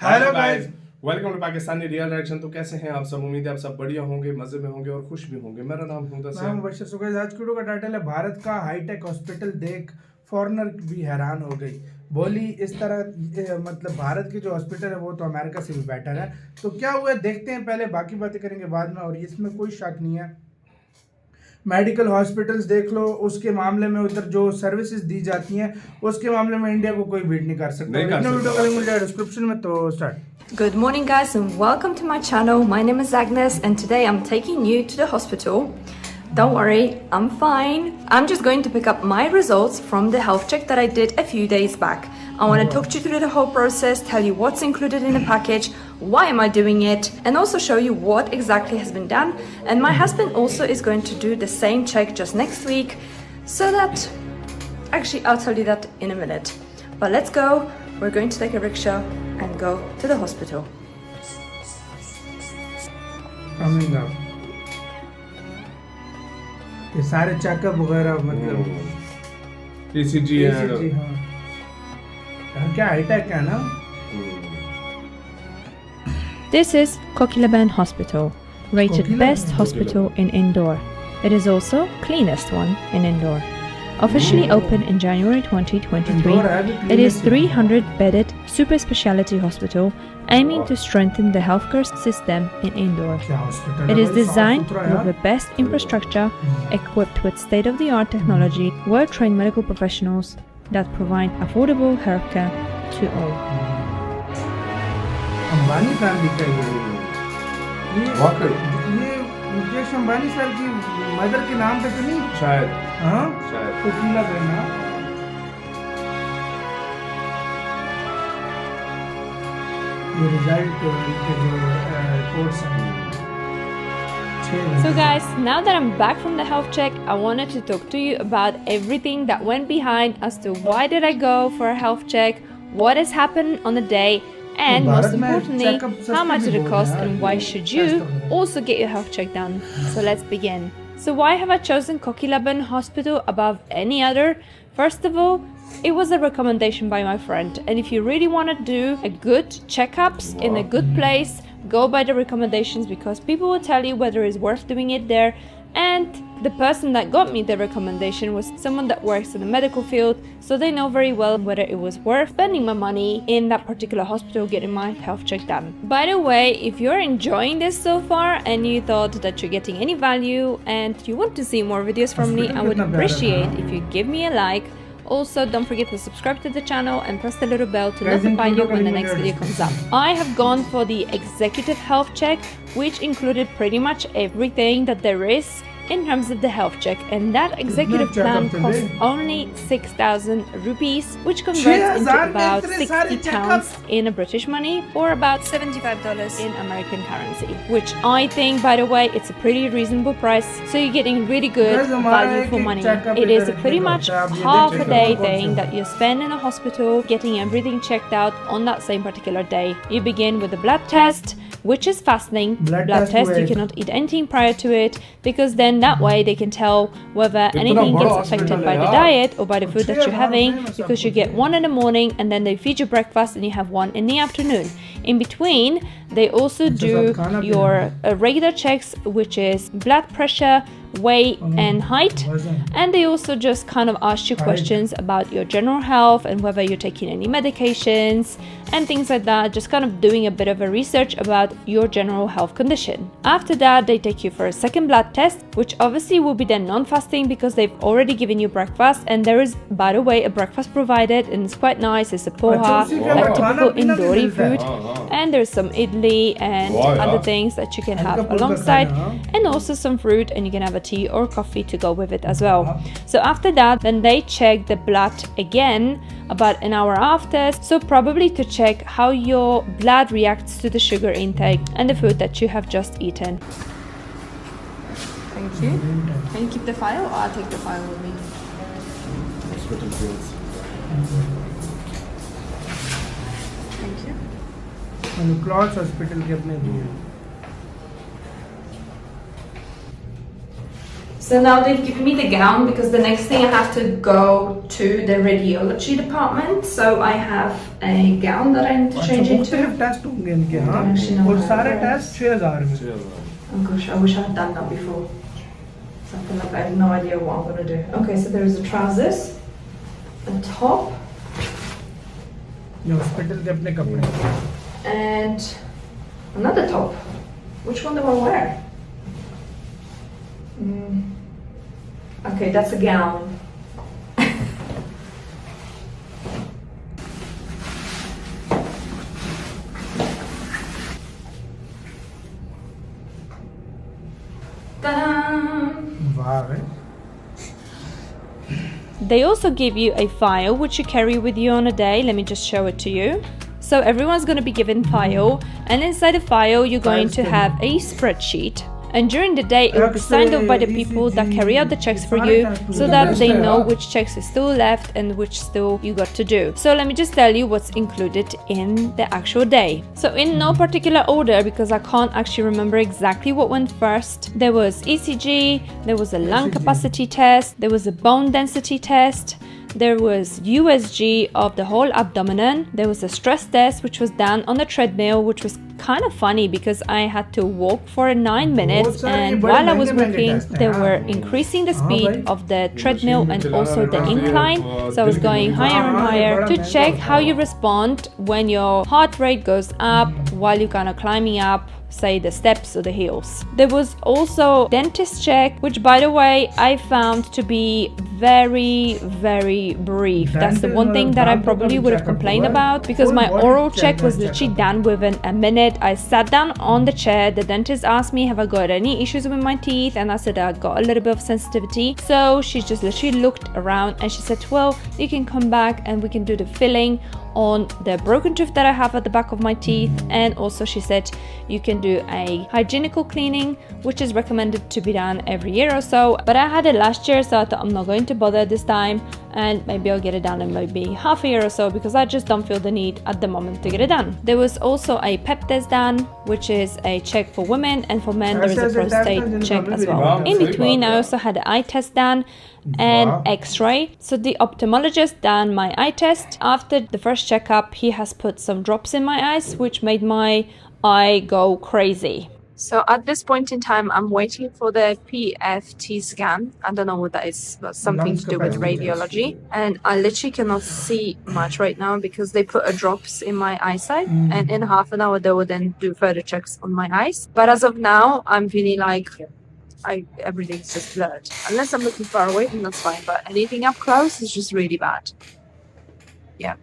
Hello guys, welcome to Pakistani real reaction. तो कैसे हैं आप सब? उम्मीद है आप सब बढ़िया होंगे, मजे में होंगे और खुश भी होंगे। मेरा नाम मुद्दस्सर मैं मुबashir। सो गाइस, आज की वीडियो का टाइटल है भारत का हाईटेक हॉस्पिटल देख फॉरेनर भी हैरान हो गई। बोली इस तरह मतलब भारत के जो हॉस्पिटल है वो तो अमेरिका से भी बेटर है। तो क्या हुआ देखते हैं, पहले बाकी बातें करेंगे बाद में। और इसमें कोई शक नहीं है, मेडिकल हॉस्पिटल्स देख लो, उसके मामले में उधर जो सर्विसेज दी जाती हैं उसके मामले में इंडिया को कोई बीट नहीं कर सकता। वीडियो का लिंक मिल जाएगा डिस्क्रिप्शन में। तो start. Good morning guys and welcome to my channel. My name is Agnes and today I'm taking you to the hospital. Don't worry, I'm fine. I'm just going to pick up my results from the health check that I did a few days back. I want to talk you through the whole process, tell you what's included in the package, why am I doing it, and also show you what exactly has been done. And my husband also is going to do the same check just next week, so that actually I'll tell you that in a minute. But let's go. We're going to take a rickshaw and go to the hospital. Coming up. ये सारे checkup वगैरह मतलब ECG है। हाँ, क्या hi tech है ना? This is Kokilaban Hospital, rated best hospital in Indore. It is also cleanest one in Indore. Officially opened in January 2023, it is 300-bedded super specialty hospital aiming to strengthen the healthcare system in Indore. It is designed with the best infrastructure, equipped with state-of-the-art technology, well-trained medical professionals that provide affordable healthcare to all. Ambani family का ये Mukesh Ambani sir की mother के नाम पे तो नहीं? शायद। हाँ शायद। कोकिला बहना। ये रिजल्ट के जो रिपोर्ट्स हैं। So guys, now that I'm back from the health check, I wanted to talk to you about everything that went behind as to why did I go for a health check, what has happened on the day, and most importantly, how much did it cost and why should you also get your health check done. So let's begin. So why have I chosen Kokilaban Hospital above any other? First of all, it was a recommendation by my friend, and if you really want to do a good checkups in a good place, go by the recommendations because people will tell you whether it's worth doing it there. And the person that got me the recommendation was someone that works in the medical field, so they know very well whether it was worth spending my money in that particular hospital getting my health check done. By the way, if you're enjoying this so far and you thought that you're getting any value and you want to see more videos from me, I would appreciate if you give me a like. Also, don't forget to subscribe to the channel and press the little bell to notify you when the next video comes up. I have gone for the executive health check, which included pretty much everything that there is in terms of the health check, and that executive plan costs only 6,000 rupees, which converts into about 60 pounds in a British money or about $75 in American currency, which I think, by the way, it's a pretty reasonable price, so you're getting really good value for money. It is a pretty much half a day thing that you spend in a hospital getting everything checked out on that same particular day. You begin with a blood test, which is fascinating. Blood test, you cannot eat anything prior to it because then that way they can tell whether anything gets affected by the diet or by the food that you're having, because you get one in the morning and then they feed you breakfast and you have one in the afternoon. In between, they also do your regular checks, which is blood pressure, weight and height, and they also just kind of ask you questions about your general health and whether you're taking any medications and things like that, just kind of doing a bit of a research about your general health condition. After that, they take you for a second blood test, which obviously will be then non-fasting because they've already given you breakfast, and there is, by the way, a breakfast provided and it's quite nice. It's a poha, like typical Indori food, and there's some idli and other things that you can have alongside, and also some fruit, and you can have a tea or coffee to go with it as well. So after that, then they check the blood again about an hour after, so probably to check how your blood reacts to the sugar intake and the food that you have just eaten. Thank you. Can you keep the file or I'll take the file with me? Thank you. Clots hospital के अपने So now they've given me the gown because the next thing I have to go to the radiology department. So I have a gown that I need to change into. Test होंगे इनके हाँ Actually, no, और सारे no. Test 6000 में 6000 Oh gosh, I wish I had done that before. So I feel like I have no idea what I'm gonna do. Okay, so there is a trousers, a top, ये hospital के अपने कपड़े and another top. Which one do I wear? Okay, that's a gown. Ta-da! वाह है They also give you a file which you carry with you on a day. Let me just show it to you. So everyone's going to be given file, and inside the file you're going to have a spreadsheet. And during the day it will be signed off by the people that carry out the checks for you, so that they know which checks is still left and which still you got to do. So let me just tell you what's included in the actual day. So in no particular order, because I can't actually remember exactly what went first, there was ECG, there was a lung capacity test, there was a bone density test, there was USG of the whole abdomen, there was a stress test which was done on the treadmill, which was kind of funny because I had to walk for 9 minutes, and while I was walking they were increasing the speed of the treadmill and also the incline, so I was going higher and higher to check how you respond when your heart rate goes up while you're kind of climbing up, say, the steps or the hills. There was also dentist check, which by the way I found to be very brief. That's the one thing that I probably would have complained about, because my oral check was literally done within a minute. I sat down on the chair, the dentist asked me have I got any issues with my teeth, and I said I got a little bit of sensitivity. So she just literally looked around and she said, well, you can come back and we can do the filling on the broken tooth that I have at the back of my teeth, and also she said you can do a hygienical cleaning, which is recommended to be done every year or so, but I had it last year, so I thought I'm not going to bother this time, and maybe I'll get it done in maybe half a year or so, because I just don't feel the need at the moment to get it done. There was also a pep test done, which is a check for women, and for men there is a prostate check as well. In between I also had an eye test done and x-ray. So the ophthalmologist done my eye test. After the first checkup he has put some drops in my eyes, which made my eye go crazy. So at this point in time, I'm waiting for the PFT scan. I don't know what that is, but something to do with radiology. And I literally cannot see much right now because they put a drops in my eyesight. And in half an hour, they will then do further checks on my eyes. But as of now, I'm feeling like everything's just blurred. Unless I'm looking far away, then that's fine. But anything up close is just really bad. Yeah.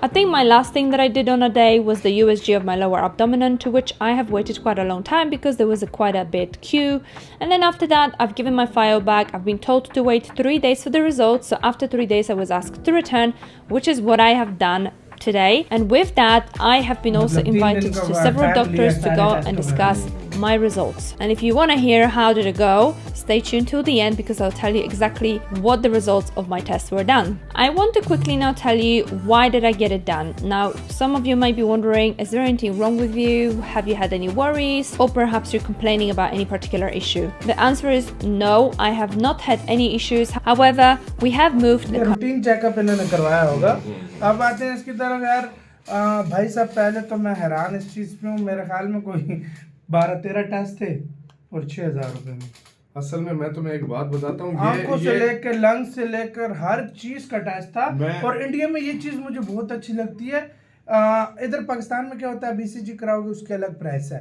I think my last thing that I did on a day was the USG of my lower abdomen, to which I have waited quite a long time because there was quite a bit queue. And then after that, I've given my file back. I've been told to wait 3 days for the results. So after 3 days, I was asked to return, which is what I have done today. And with that, I have been also invited to several doctors to go and discuss my results. And if you want to hear how did it go, stay tuned till the end, because I'll tell you exactly what the results of my tests were done. I want to quickly now tell you why did I get it done. Now, some of you might be wondering, is there anything wrong with you? Have you had any worries? Or perhaps you're complaining about any particular issue? The answer is no, I have not had any issues. However, we have moved the routine checkup इन्होंने करवाया होगा. अब आते हैं इसकी तरफ. यार भाई साहब, पहले तो मैं हैरान इस चीज़ पे हूँ. मेरे ख्याल में कोई 12-13 टेस्ट थे और 6000 रुपए में. असल में मैं तुम्हें एक बात बताता हूँ, आंखों से लेकर लंग से लेकर हर चीज का टेस्ट था. और इंडिया में ये चीज मुझे बहुत अच्छी लगती है. इधर पाकिस्तान में क्या होता है, बीसीजी कराओगे उसके अलग प्राइस है,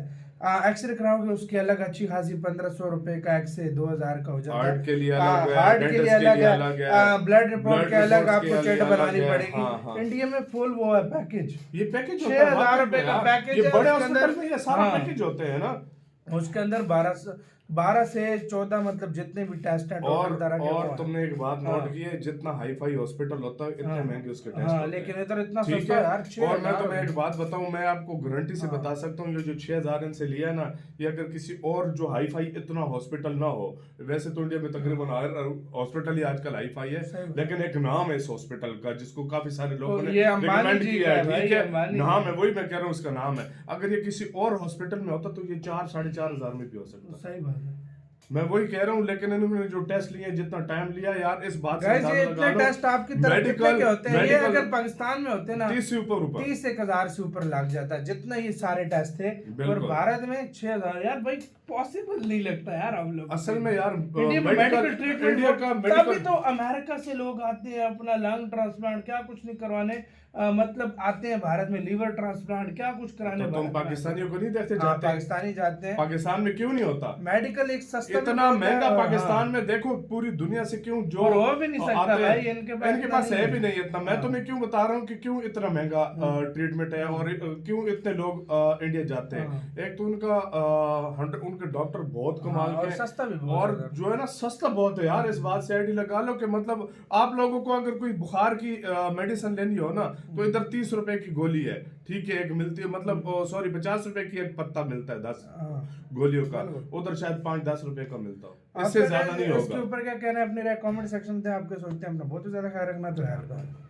एक्सरे कराओगे उसके अलग अच्छी खासी 1500 रुपए का, एक्सरे 2000 का हो जाता है. हार्ट के लिए अलग है, हार्ट के लिए अलग है, ब्लड रिपोर्ट के अलग आपको चेट बनानी पड़ेगी. इंडिया में फुल वो है पैकेज. ये पैकेज 6000 रुपए का पैकेज है. बड़े हॉस्पिटल में ये सारा पैकेज होते हैं ना. उसके अंदर 12 से 14 मतलब जितने भी टेस्ट हैं टोटल तरह के. और तुमने एक बात नोट की है, जितना हाई फाई हॉस्पिटल होता है इतने महंगे उसके टेस्ट होते हैं. लेकिन इधर इतना सस्ता है यार. और मैं तुम्हें एक बात बताऊं, मैं आपको गारंटी से बता सकता हूं, ये जो 6000 इनसे लिया है ना, ये अगर किसी और जो हाई फाई इतना हॉस्पिटल ना हो, वैसे तो इंडिया में तकरीबन हर हॉस्पिटल ही आजकल हाई फाई है, लेकिन एक नाम है इस हॉस्पिटल का जिसको काफी सारे लोगों ने रिकमेंड किया है. ठीक है, नाम है, वही मैं कह रहा हूँ, उसका नाम है. अगर ये किसी और हॉस्पिटल में होता तो ये 4-4.5 हजार में भी हो सकता. सही बात है. मैं वही कह रहा हूँ, लेकिन इन्होंने जो टेस्ट लिए, जितना टाइम लिया यार, इस बात से गाइस ये अंदाजा इतने लगा लो, टेस्ट आपकी तरफ कितने के होते हैं? ये अगर पाकिस्तान में होते ना 30 से ऊपर 30,000 से ऊपर लग जाता है, जितना ये सारे टेस्ट थे। और भारत में 6,000, यार भाई पॉसिबल नहीं लगता यार हम लोग। असल में यार इंडिया में मेडिकल ट्रीटमेंट, इंडिया का तभी मेडिकल, तो अमेरिका से लोग आते हैं अपना लंग ट्रांसप्लांट क्या कुछ नहीं करवाने, मतलब आते हैं भारत में लीवर ट्रांसप्लांट क्या कुछ कराने। तो तुम पाकिस्तानियों को नहीं देखते जाते? पाकिस्तानी जाते हैं। पाकिस्तान में क्यों नहीं होता मेडिकल? एक सस्ता इतना महंगा पाकिस्तान में, देखो पूरी दुनिया से क्यों जो हो भी नहीं सकता भाई, इनके पास है भी नहीं इतना। मैं तुम्हें क्यों बता रहा हूँ कि क्यों इतना महंगा ट्रीटमेंट है और क्यों इतने लोग इंडिया जाते हैं। एक तो उनके डॉक्टर बहुत कमाल के, सस्ता भी और जो है ना सस्ता बहुत है यार। इस बात से आईडी लगा लो कि मतलब आप लोगों को अगर कोई बुखार की मेडिसिन लेनी हो ना, तो इधर 30 रुपए की गोली है, ठीक है, एक मिलती है, मतलब सॉरी 50 रुपए की एक पत्ता मिलता है 10 गोलियों का, उधर शायद 5-10 रुपए का मिलता हो, इससे ज्यादा नहीं होगा। इसके ऊपर क्या कहना है अपने कमेंट सेक्शन में, आपके सोचते हैं अपना बहुत ज्यादा ख्याल रखना तो यार।